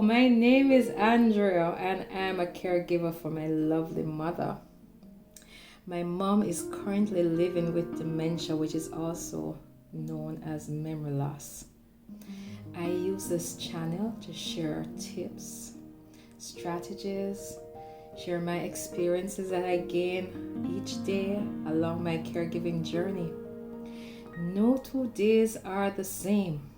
my name is Andrea and I'm a caregiver for my lovely mother. My mom is currently living with dementia, which is also known as memory loss. I use this channel to share tips, strategies, share my experiences that I gain each day along my caregiving journey. No 2 days are the same.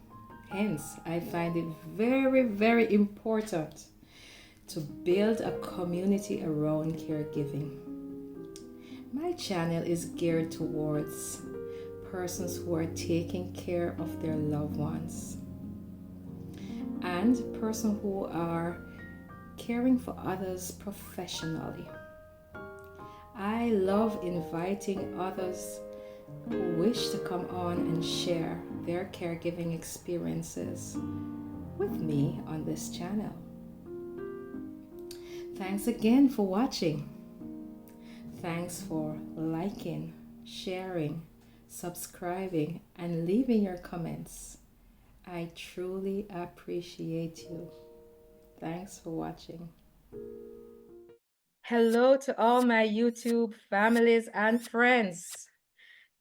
Hence, I find it very, very important to build a community around caregiving. My channel is geared towards persons who are taking care of their loved ones and persons who are caring for others professionally. I love inviting others who wish to come on and share their caregiving experiences with me on this channel. Thanks again for watching. Thanks for liking, sharing, subscribing, and leaving your comments. I truly appreciate you. Thanks for watching. Hello to all my YouTube families and friends.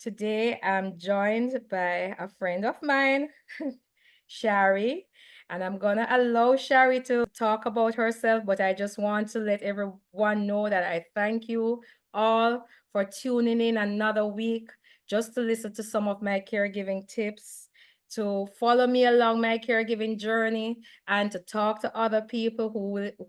Today I'm joined by a friend of mine, Shari, and I'm gonna allow Shari to talk about herself, but I just want to let everyone know that I thank you all for tuning in another week just to listen to some of my caregiving tips, to follow me along my caregiving journey, and to talk to other people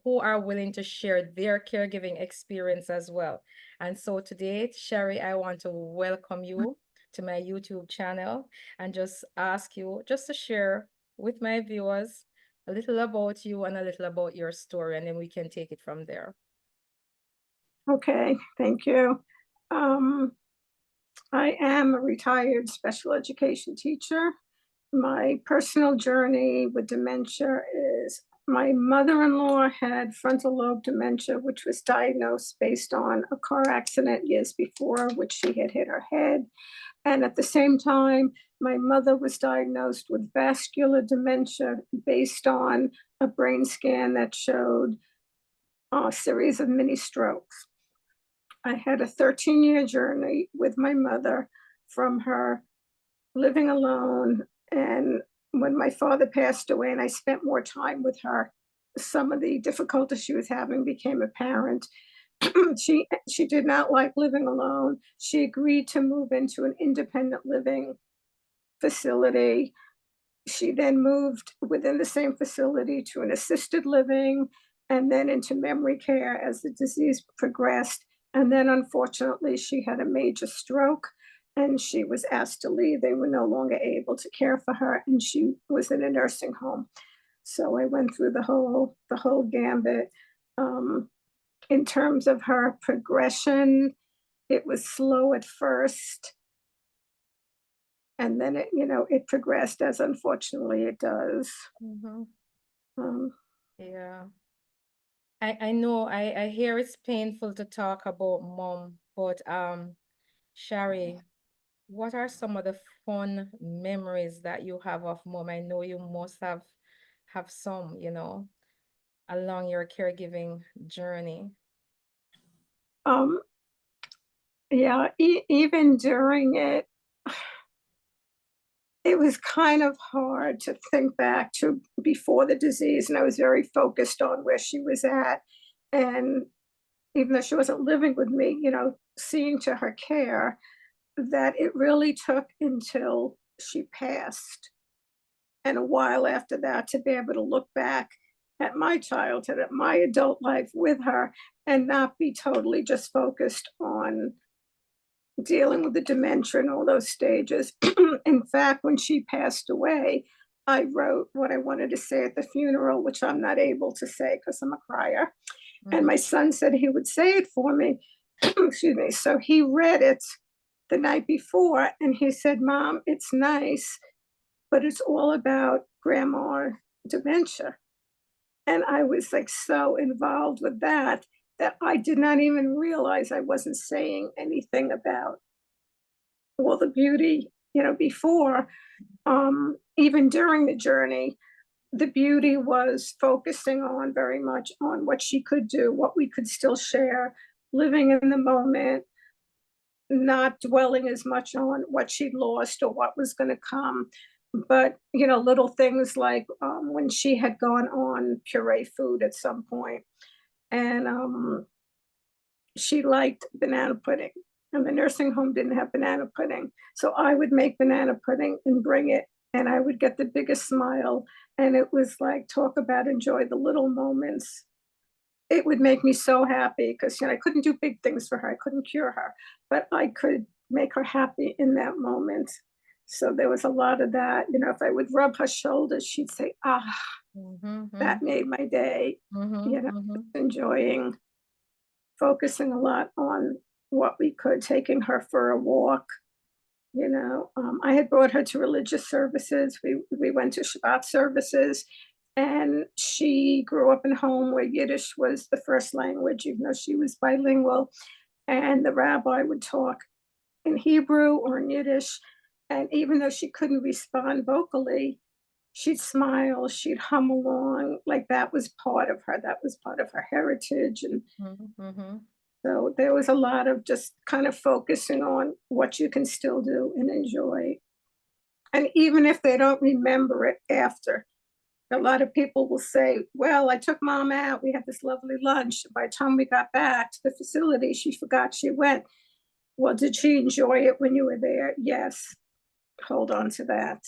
who are willing to share their caregiving experience as well. And so today, Shari, I want to welcome you to my YouTube channel and just ask you just to share with my viewers a little about you and a little about your story, and then we can take it from there. Okay, thank you. I am a retired special education teacher. My personal journey with dementia is my mother-in-law had frontal lobe dementia, which was diagnosed based on a car accident years before, which she had hit her head. And at the same time, my mother was diagnosed with vascular dementia based on a brain scan that showed a series of mini strokes. I had a 13-year journey with my mother from her living alone. And when my father passed away and I spent more time with her, some of the difficulties she was having became apparent. She did not like living alone. She agreed to move into an independent living facility. She then moved within the same facility to an assisted living and then into memory care as the disease progressed. And then unfortunately, she had a major stroke and she was asked to leave. They were no longer able to care for her and she was in a nursing home. So I went through the whole gambit. In terms of her progression, it was slow at first. And then it progressed as unfortunately it does. Mhm. Um, Yeah. I know I hear it's painful to talk about mom, but Shari, what are some of the fun memories that you have of mom? I know you must have some, along your caregiving journey. um, yeah, even during it, it was kind of hard to think back to before the disease, and I was very focused on where she was at. And even though she wasn't living with me, seeing to her care, that it really took until she passed and a while after that to be able to look back at my childhood, at my adult life with her, and not be totally just focused on dealing with the dementia and all those stages. In fact, when she passed away, I wrote what I wanted to say at the funeral, which I'm not able to say because I'm a crier. And my son said he would say it for me. Excuse me. So he read it the night before and he said, "Mom, it's nice, but it's all about grandma dementia." And I was like so involved with that that I did not even realize I wasn't saying anything about all the beauty, before. Even during the journey, the beauty was focusing on very much on what she could do, what we could still share, living in the moment, not dwelling as much on what she'd lost or what was going to come. But, little things like when she had gone on puree food at some point, and she liked banana pudding, and the nursing home didn't have banana pudding. So I would make banana pudding and bring it, and I would get the biggest smile. And it was like, talk about enjoy the little moments. It would make me so happy because I couldn't do big things for her. I couldn't cure her, but I could make her happy in that moment. So there was a lot of that. If I would rub her shoulders, she'd say, "Ah, that made my day." Enjoying, focusing a lot on what we could, taking her for a walk. I had brought her to religious services. We went to Shabbat services, and she grew up in a home where Yiddish was the first language, even though she was bilingual. And the rabbi would talk in Hebrew or in Yiddish. And even though she couldn't respond vocally, she'd smile, she'd hum along, like that was part of her. That was part of her heritage. And so there was a lot of just kind of focusing on what you can still do and enjoy. And even if they don't remember it after, a lot of people will say, well, I took mom out. We had this lovely lunch. By the time we got back to the facility, she forgot she went. Well, did she enjoy it when you were there? Yes. Hold on to that.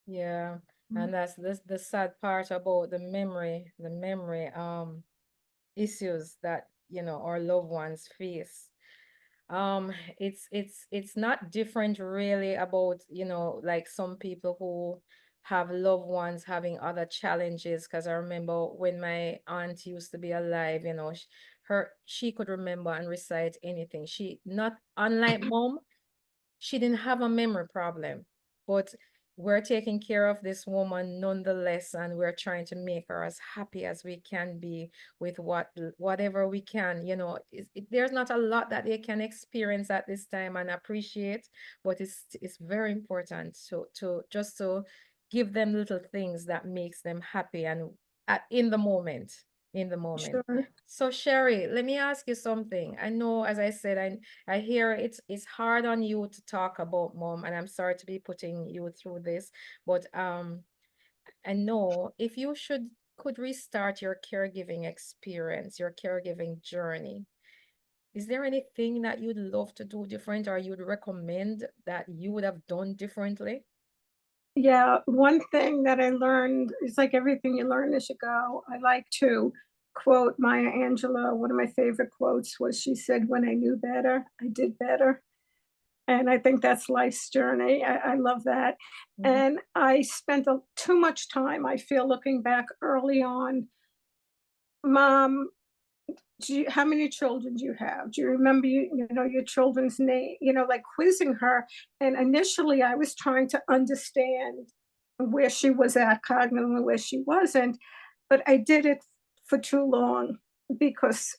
Yeah. And that's the sad part about the memory issues that, our loved ones face. It's not different really about, like some people who have loved ones having other challenges. Because I remember when my aunt used to be alive, she could remember and recite anything. She not unlike mom, she didn't have a memory problem, but we're taking care of this woman nonetheless, and we're trying to make her as happy as we can be with whatever we can. There's not a lot that they can experience at this time and appreciate, but it's very important to give them little things that makes them happy and in the moment. Sure. So Sherry, let me ask you something. I know, as I said, I hear it's hard on you to talk about mom, and I'm sorry to be putting you through this, but I know if you could restart your caregiving experience, your caregiving journey, is there anything that you'd love to do different, or you'd recommend that you would have done differently? Yeah, one thing that I learned is like everything you learn as you go. I like to quote Maya Angelou. One of my favorite quotes was she said, when I knew better, I did better. And I think that's life's journey. I love that. And I spent too much time, I feel, looking back early on. Mom, how many children do you have? Do you remember your children's name? Like quizzing her. And initially, I was trying to understand where she was at cognitively, where she wasn't. But I did it for too long because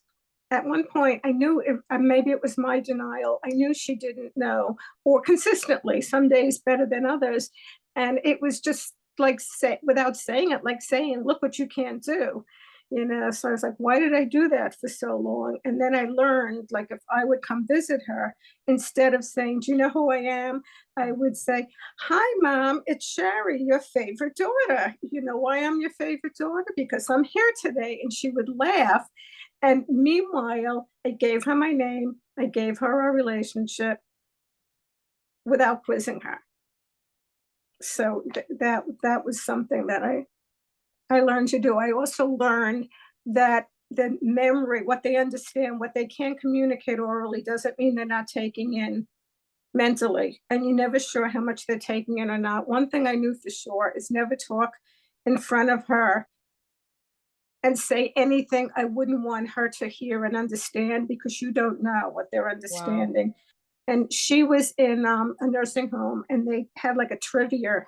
at one point I knew maybe it was my denial. I knew she didn't know, or consistently, some days better than others. And it was just like without saying it, like saying, look what you can't do. So I was like, why did I do that for so long? And then I learned, like, if I would come visit her, instead of saying, do you know who I am? I would say, hi, Mom, it's Sherry, your favorite daughter. You know why I'm your favorite daughter? Because I'm here today. And she would laugh. And meanwhile, I gave her my name, I gave her our relationship without quizzing her. So that was something that I learned to do. I also learned that the memory, what they understand, what they can communicate orally, doesn't mean they're not taking in mentally. And you're never sure how much they're taking in or not. One thing I knew for sure is never talk in front of her and say anything I wouldn't want her to hear and understand, because you don't know what they're understanding. Wow. And she was in a nursing home, and they had like a trivia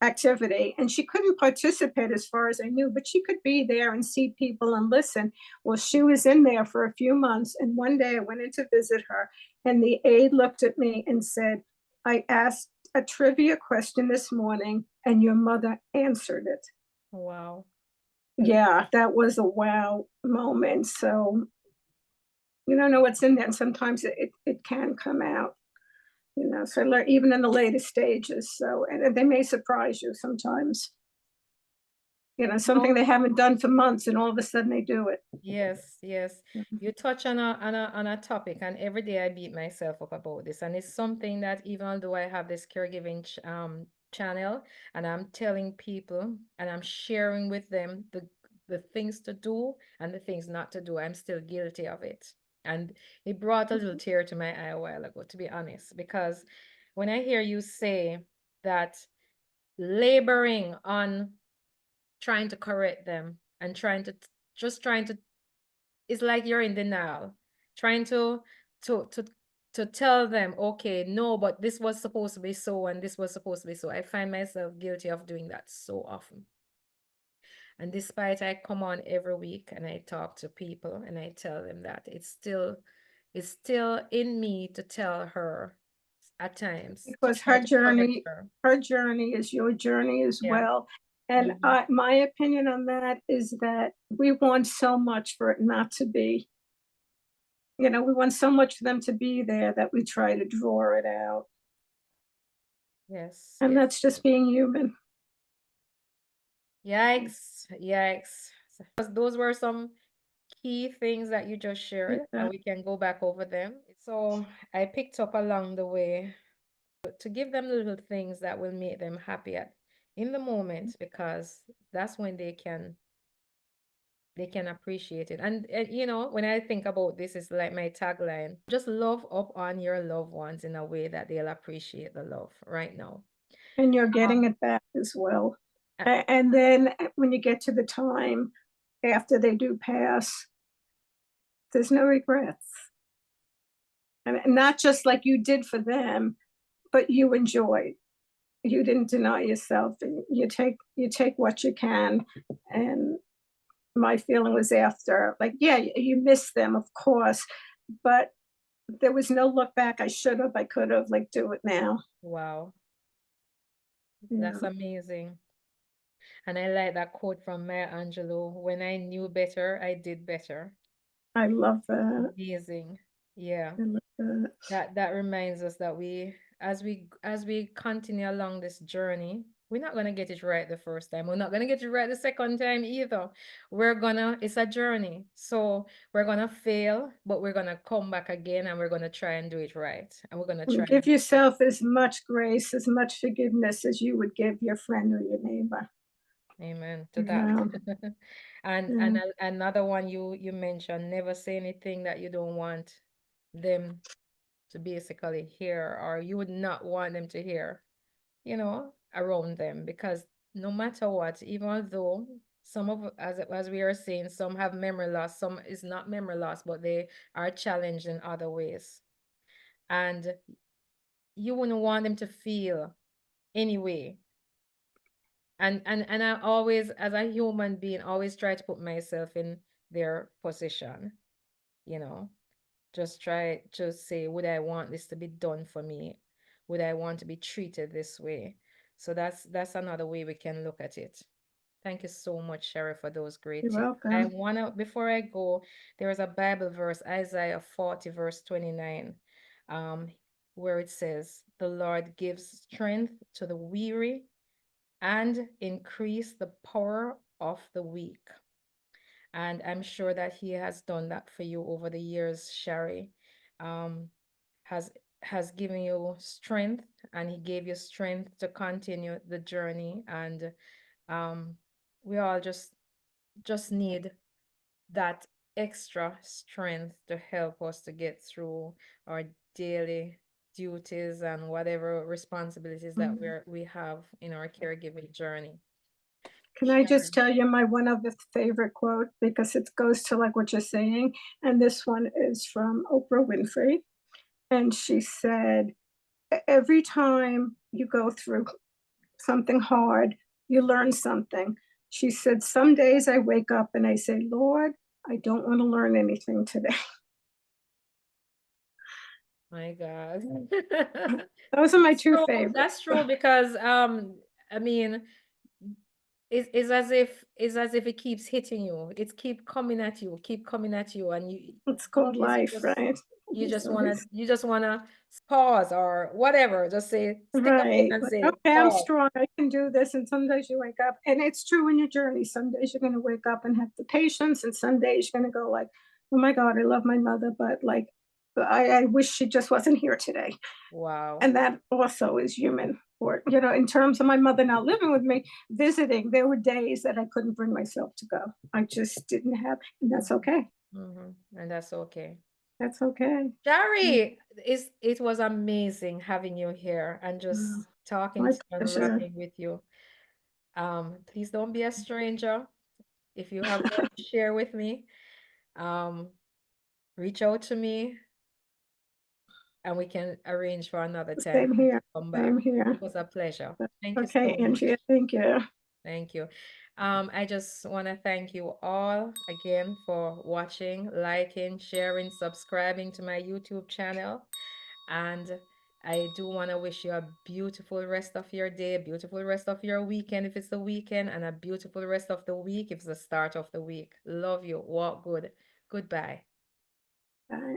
activity, and she couldn't participate as far as I knew, but she could be there and see people and listen. Well, she was in there for a few months, and one day I went in to visit her, and the aide looked at me and said, I a trivia question this morning and your mother answered it. Wow. Yeah, that was a wow moment. So you don't know what's in there, and sometimes it can come out, so even in the latest stages. So, and they may surprise you sometimes, something No. they haven't done for months, and all of a sudden they do it. Yes, yes. Mhm. You touch on a topic, and every day I beat myself up about this. And it's something that even though I have this caregiving channel, and I'm telling people and I'm sharing with them the things to do and the things not to do, I'm still guilty of it. And it brought a little tear to my eye a while ago, to be honest, because when I hear you say that laboring on trying to correct them and trying to it's like you're in denial, trying to to to tell them, okay, no, but this was supposed to be so and this was supposed to be so. I find myself guilty of doing that so often. And despite I come on every week and I talk to people and I tell them that it's still in me to tell her at times to Because try to correct her. her journey is your journey as Yeah. well. And Mhm. my opinion on that is that we want so much for it not to be. We want so much for them to be there that we try to draw it out. Yes, And yes. that's just being human. Yikes, yikes. Those were some key things that you just shared, and Yeah. we can go back over them. So I picked up along the way to give them little things that will make them happy in the moment, because that's when they can appreciate it. And when I think about this, it's like my tagline: just love up on your loved ones in a way that they'll appreciate the love right now. And you're Um, getting it back as well. uh, And then when you get to the time after they do pass, there's no regrets. And not just like you did for them, but you enjoyed. You didn't deny yourself, and you take what you can. And my feeling was after, like, yeah, you miss them, of course, but there was no look back. I should have, I could have, like, do it now. wow, that's Yeah, amazing. And I like that quote from Maya Angelou: when I knew better, I did better. I love that. Amazing. Yeah. I love that. That reminds us that as we continue along this journey, we're not gonna get it right the first time. We're not gonna get it right the second time either. It's a journey. So we're gonna fail, but we're gonna come back again and we're gonna try and do it right. And we're gonna try And and give do it. yourself as much grace, as much forgiveness as you would give your friend or your neighbor. Amen to that. Yeah, yeah. Another one you mentioned: never say anything that you don't want them to basically hear, or you would not want them to hear, around them, because no matter what, even though some of, as we are saying, some have memory loss, some is not memory loss, but they are challenged in other ways. And you wouldn't want them to feel anyway. And I always, as a human being, always try to put myself in their position, you know. Just try to say, would I want this to be done for me? Would I want to be treated this way? So that's another way we can look at it. Thank you so much, Sherry, for those great You're tips. I welcome. wanna, before I go, there is a Bible verse, Isaiah 40, verse 29, um, where it says, "The Lord gives strength to the weary and increase the power of the weak." And I'm sure that he has done that for you over the years, Sherry. Um, has has given you strength, and he gave you strength to continue the journey. And um, we all just need that extra strength to help us to get through our daily duties and whatever responsibilities that Mm. we have in our caregiving journey. Can I just Sharon. tell you my one other favorite quote, because it goes to like what you're saying? And this one is from Oprah Winfrey. And she said, Every time you go through something hard, you learn something." She said, "Some days I wake up and I say, Lord, I don't want to learn anything today." My God. Those are my That's two true. favorites. That's true because I mean it's as if it keeps hitting you. It's keep coming at you, and It's some called days life, right? So you just wanna pause or whatever. Just say stick a pin right. and Like, say okay, I'm pause. strong. I can do this. And some days you wake up, and it's true in your journey. Some days you're going to wake up and have the patience, and some days you're going to go like, "Oh my God, I love my mother, but like, I wish she just wasn't here today." Wow. And that also is human. Or in terms of my mother not living with me, visiting, there were days that I couldn't bring myself to go. I just didn't have, and that's okay. And that's okay. That's okay. Shari, it was amazing having you here and Mm, just talking my to you and pleasure. rapping with you. Please don't be a stranger. If you have more to share with me, um, reach out to me and we can arrange for another time Same for you here. to come back. Same here. It was a pleasure. Thank you Okay, so much. Andrea, thank you. Thank you. I just want to thank you all again for watching, liking, sharing, subscribing to my YouTube channel. And I do want to wish you a beautiful rest of your day, a beautiful rest of your weekend if it's the weekend, and a beautiful rest of the week if it's the start of the week. Love you. Walk good. Goodbye. Bye.